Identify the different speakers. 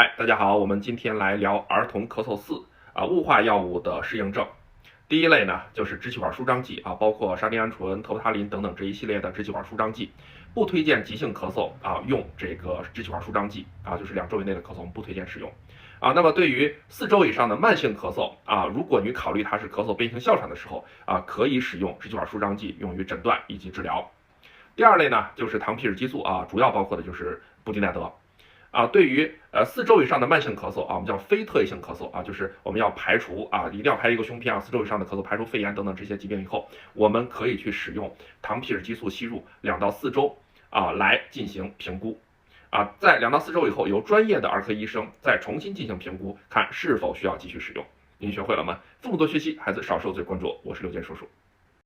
Speaker 1: 嗨，大家好，我们今天来聊儿童咳嗽4雾化药物的适应症。第一类呢，就是支气管舒张剂包括沙丁胺醇、特布他林等等这一系列的支气管舒张剂，不推荐急性咳嗽用这个支气管舒张剂就是2周以内的咳嗽我们不推荐使用那么对于4周以上的慢性咳嗽如果你考虑它是咳嗽变性哮喘的时候可以使用支气管舒张剂用于诊断以及治疗。第二类呢，就是糖皮质激素主要包括的就是布地奈德。对于4周以上的慢性咳嗽我们叫非特异性咳嗽就是我们要排除一定要排一个胸片4周以上的咳嗽，排除肺炎等等这些疾病以后，我们可以去使用糖皮质激素吸入2到4周来进行评估在2到4周以后，由专业的儿科医生再重新进行评估，看是否需要继续使用。您学会了吗？父母多学习，孩子少受罪。关注我，我是刘健叔叔。